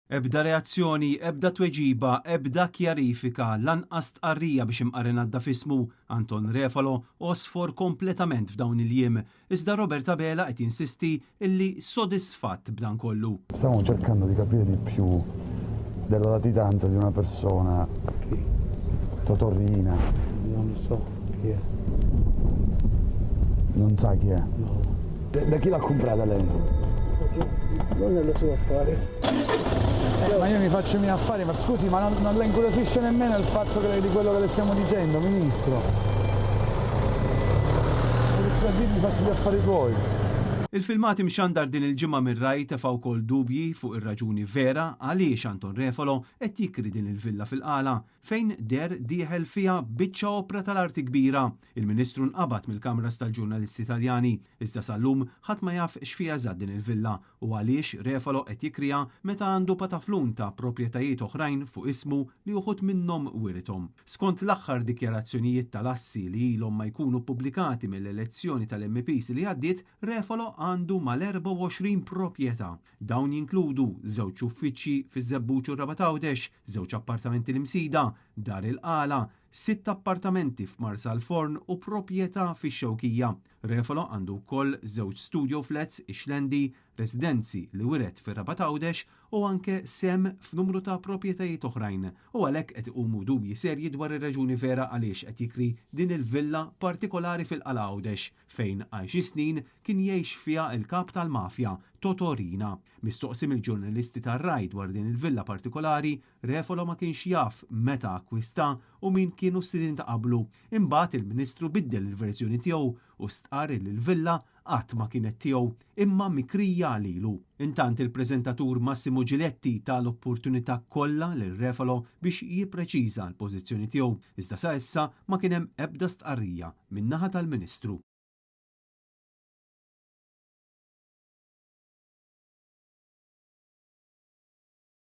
Ebda reazzjoni, ebda tweġiba, ebda kjarifika, lanqas tqarrija biex imqarren għadda fismu Anton Refalo osfor kompletament f'dawn il-jiem. Iżda Robert Abela qed jinsisti illi sodisfatt b'dan kollu. Stiamo cercando di capire di più della latitanza di una persona. Chi? Totorrina. Non lo so chi è. Non sa chi è? No. Da chi l'ha comprata lei? Non è il suo affare. Ma io mi faccio i miei affari, ma scusi, ma non le incuriosisce nemmeno il fatto di quello che le stiamo dicendo, Ministro? Mi faccio gli affari tuoi. Il-filmati mxandar din il-ġimma mir Rai tefaw kol dubji fuq ir-raġuni vera għaliex Anton Refalo qed jikri din il-villa fil-qala fejn der dieħel fiha biċċa opra tal-arti kbira. Il-Ministru nqabad mill-Kamras tal-Ġurnalisti Taljani iżda sal-lum ħadd ma jaf x'fiha żgħad din il-villa u għaliex Refalo qed jikrija meta għandu pataflun ta' proprjetajiet oħrajn fuq ismu li uħud minnhom wirithom. Skont l-aħħar dikjarazzjonijiet tal-assi li ilhom ma jkunu pubblikati mill-elezzjoni tal-MPs li għaddiet, Refalo għandu mal-24 proprjetà. Dawn jinkludu żewġ uffiċċji fiż-Żebbuġ u Rabat Għawdex, żewġ appartamenti l-Imsida, dar il-Qala, 6 appartamenti f'Marsa l-Forn u proprjetà fix-Xewkija. Refalo għandu wkoll żewġ studio flats ixlendi, residenzi li wiret fir-Rabat Għawdex u anke sem f'numru ta' proprjetajiet oħrajn. U għalhekk qed iqumu dubji serji dwar ir-raġuni vera għaliex qed jikri din il-villa partikolari fil-Qala Għawdex fejn għal xi snin kien jgħix fiha il-kap tal-mafja Totorina. Mistoqsim il-ġurnalisti tar-Rai dwar din il-villa partikolari, Refalo ma kienx jaf meta akkwista u min kienu s-sidin ta' qablu. Imbagħad il-Ministru biddel il-verżjoni tiegħu u stqar li l-villa qatt ma kienet tiegħu imma mikrija lilu. Intant il-preżentatur Massimo Giletti tal-opportunità kollha lil Refalo biex jippreċiża l-pożizzjoni tiegħu, iżda sa issa ma kien hemm ebda stqarrija min-naħa tal-Ministru.